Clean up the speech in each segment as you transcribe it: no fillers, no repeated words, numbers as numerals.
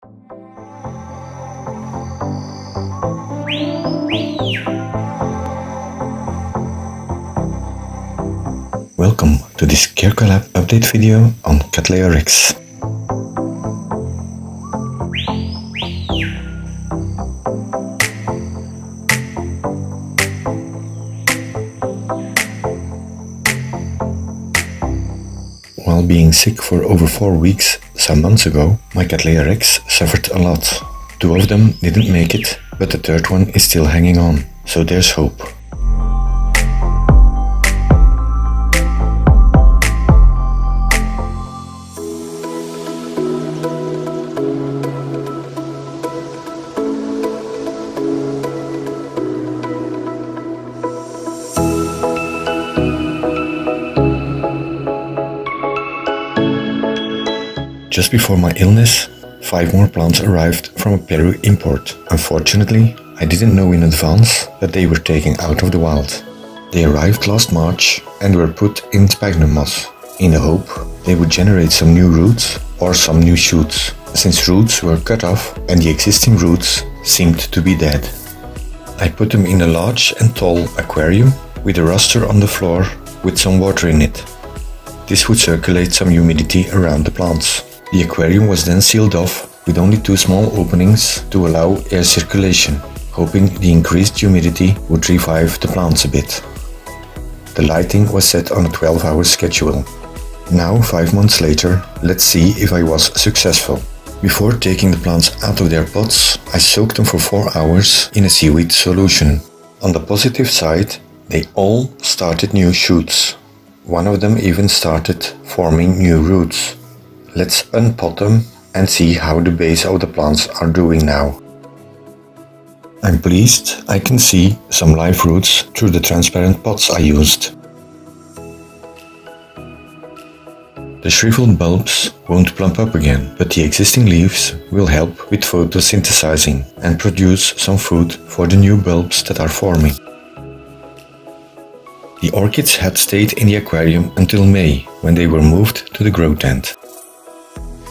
Welcome to this CareCollab update video on CattleyaRex. While being sick for over 4 weeks some months ago, my CattleyaRex suffered a lot. 2 of them didn't make it, but the 3rd one is still hanging on, so there's hope. Just before my illness, 5 more plants arrived from a Peru import. Unfortunately, I didn't know in advance that they were taken out of the wild. They arrived last March and were put in sphagnum moss, in the hope they would generate some new roots or some new shoots, since roots were cut off and the existing roots seemed to be dead. I put them in a large and tall aquarium with a raster on the floor with some water in it. This would circulate some humidity around the plants. The aquarium was then sealed off with only 2 small openings to allow air circulation, hoping the increased humidity would revive the plants a bit. The lighting was set on a 12-hour schedule. Now, 5 months later, let's see if I was successful. Before taking the plants out of their pots, I soaked them for 4 hours in a seaweed solution. On the positive side, they all started new shoots. One of them even started forming new roots. Let's unpot them and see how the base of the plants are doing now. I'm pleased I can see some live roots through the transparent pots I used. The shriveled bulbs won't plump up again, but the existing leaves will help with photosynthesizing and produce some food for the new bulbs that are forming. The orchids had stayed in the aquarium until May, when they were moved to the grow tent.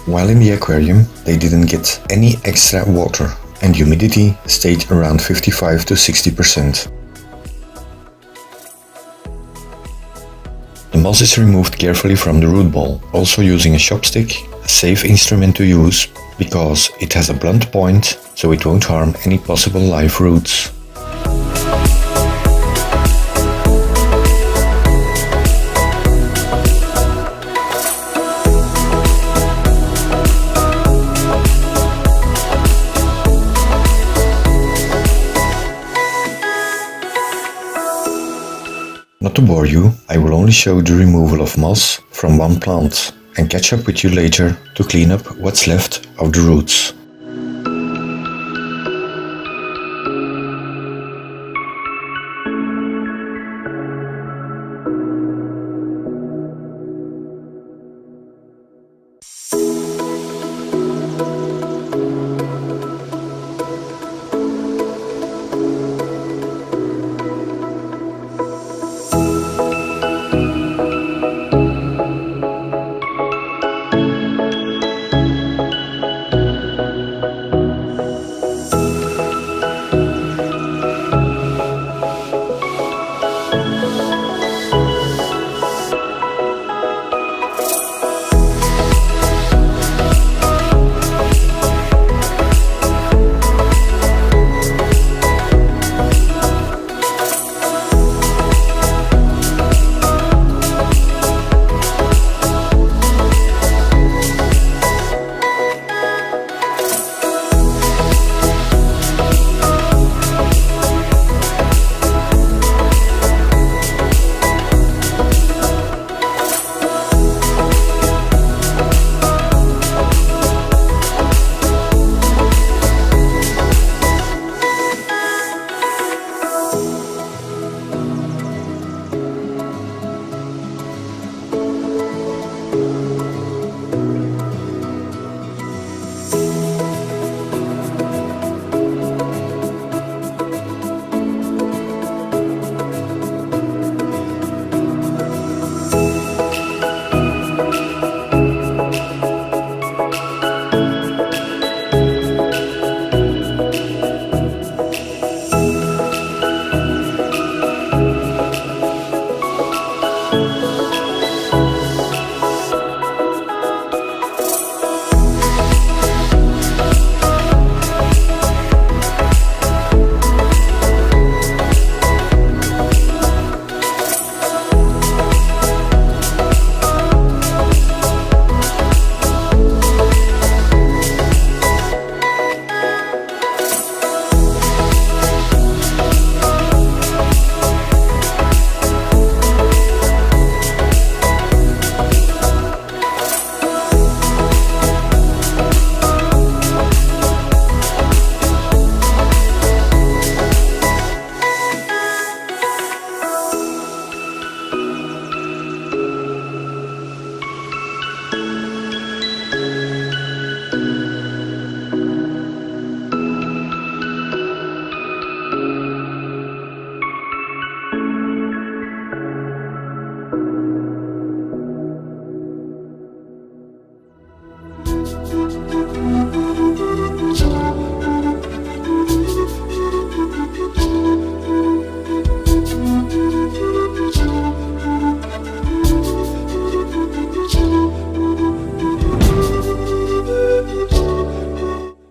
While in the aquarium, they didn't get any extra water, and humidity stayed around 55 to 60%. The moss is removed carefully from the root ball, also using a chopstick, a safe instrument to use, because it has a blunt point, so it won't harm any possible live roots. Not to bore you, I will only show the removal of moss from one plant and catch up with you later to clean up what's left of the roots.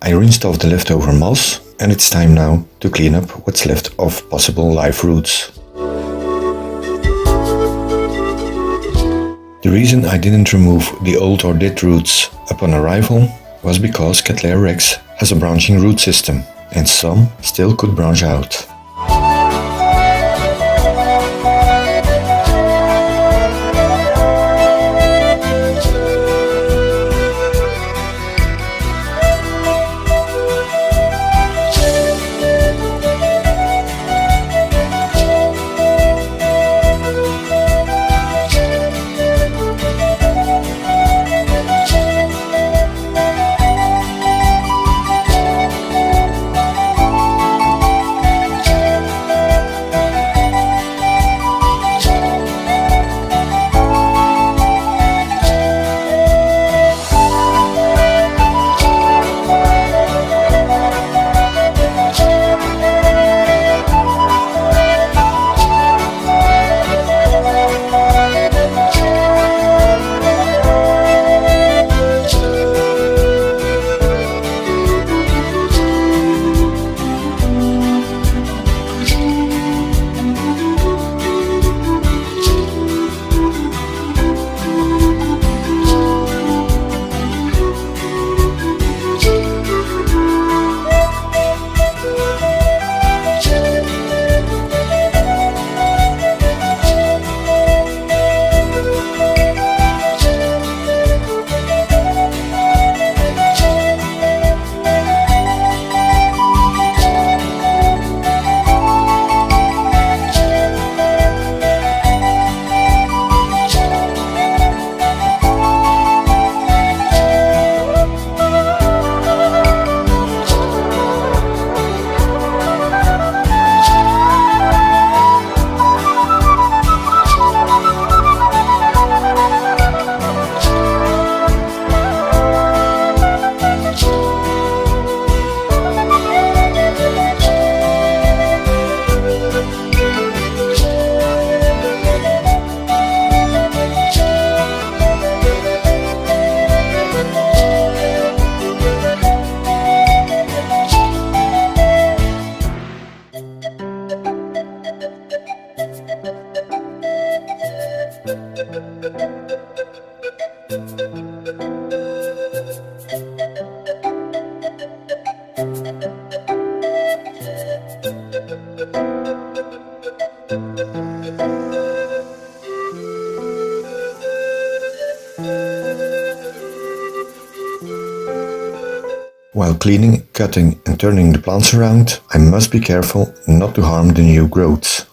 I rinsed off the leftover moss, and it's time now to clean up what's left of possible live roots. The reason I didn't remove the old or dead roots upon arrival was because CattleyaRex has a branching root system, and some still could branch out. While cleaning, cutting and turning the plants around, I must be careful not to harm the new growths.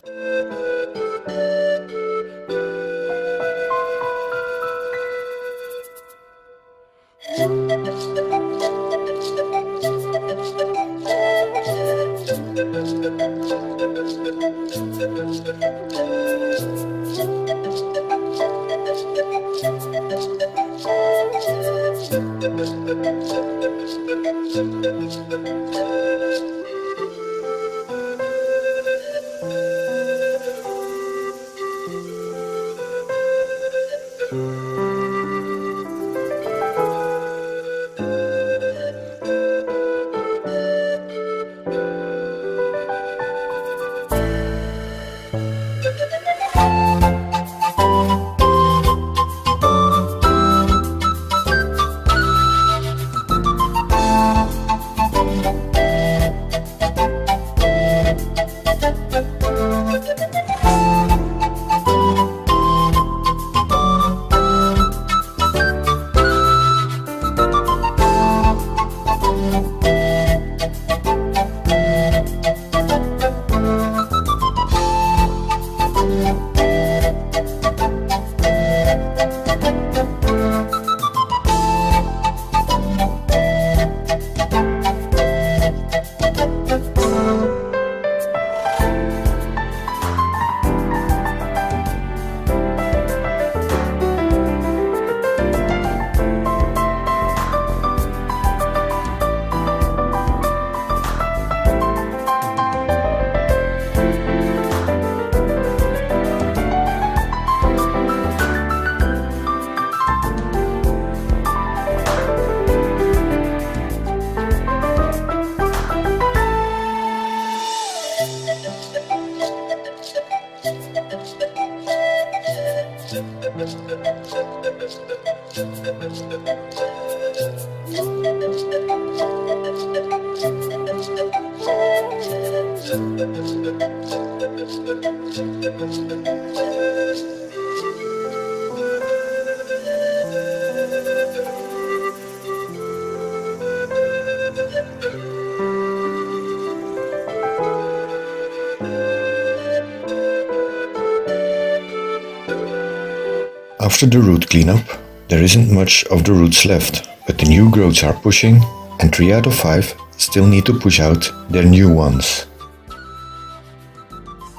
After the root cleanup, there isn't much of the roots left, but the new growths are pushing, and 3 out of 5 still need to push out their new ones.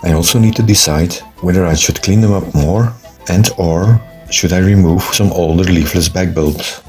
I also need to decide whether I should clean them up more and/or should I remove some older leafless back bulbs.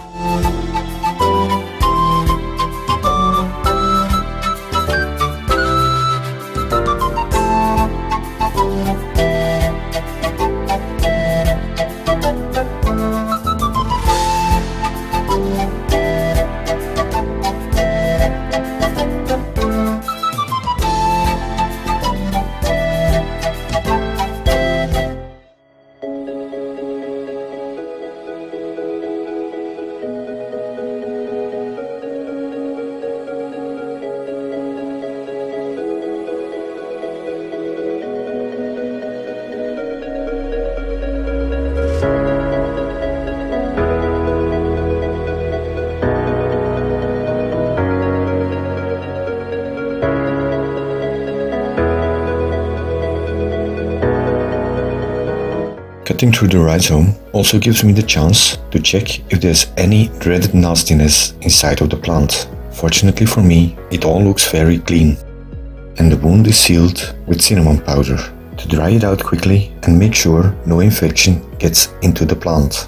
Cutting through the rhizome also gives me the chance to check if there's any dreaded nastiness inside of the plant. Fortunately for me, it all looks very clean. And the wound is sealed with cinnamon powder to dry it out quickly and make sure no infection gets into the plant.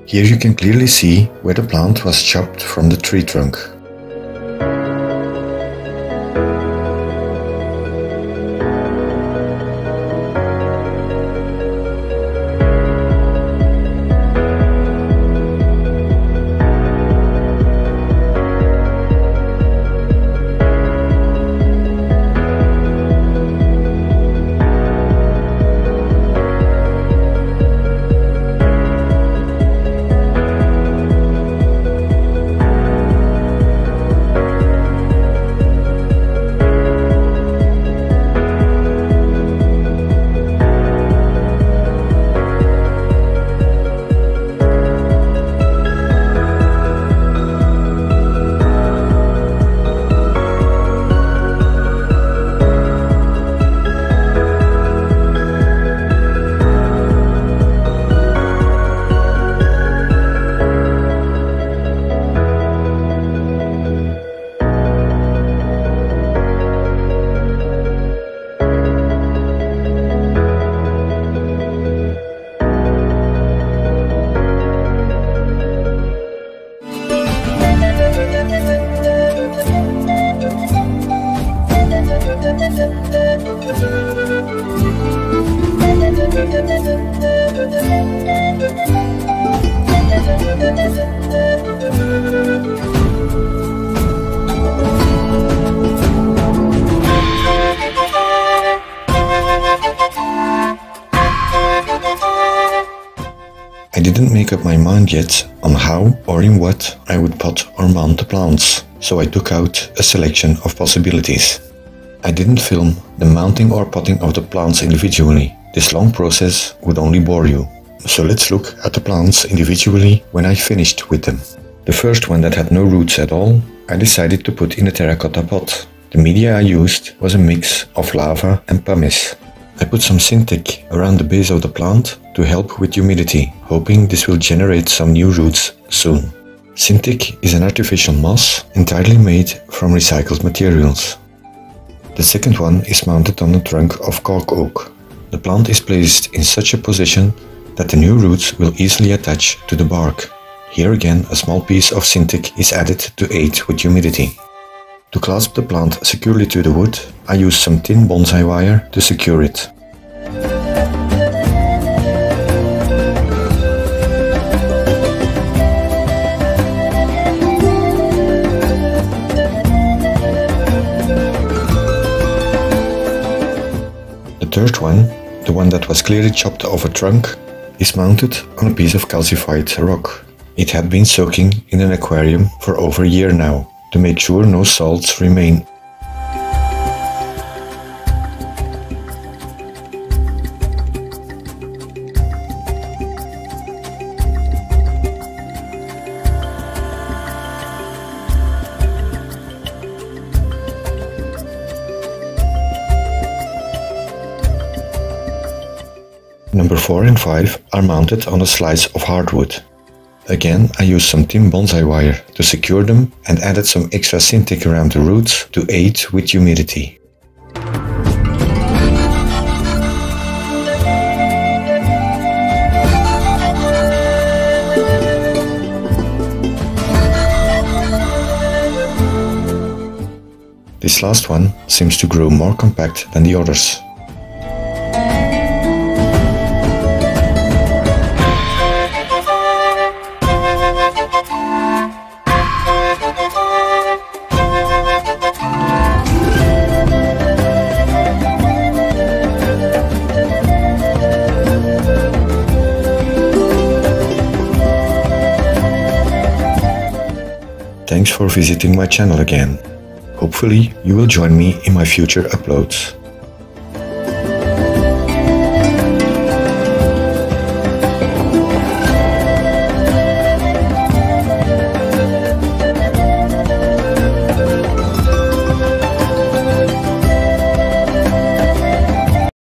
Here you can clearly see where the plant was chopped from the tree trunk. I didn't make up my mind yet on how or in what I would pot or mount the plants, so I took out a selection of possibilities. I didn't film the mounting or potting of the plants individually. This long process would only bore you. So let's look at the plants individually when I finished with them. The first one that had no roots at all, I decided to put in a terracotta pot. The media I used was a mix of lava and pumice. I put some Syntic around the base of the plant to help with humidity, hoping this will generate some new roots soon. Syntic is an artificial moss entirely made from recycled materials. The second one is mounted on the trunk of cork oak. The plant is placed in such a position that the new roots will easily attach to the bark. Here again a small piece of Syntic is added to aid with humidity. To clasp the plant securely to the wood, I use some thin bonsai wire to secure it. The third one, the one that was clearly chopped off a trunk, is mounted on a piece of calcified rock. It had been soaking in an aquarium for over a year now, to make sure no salts remain. Number 4 and 5 are mounted on a slice of hardwood. Again, I used some thin bonsai wire to secure them and added some extra Syntic around the roots to aid with humidity. This last one seems to grow more compact than the others. Thanks for visiting my channel again. Hopefully you will join me in my future uploads.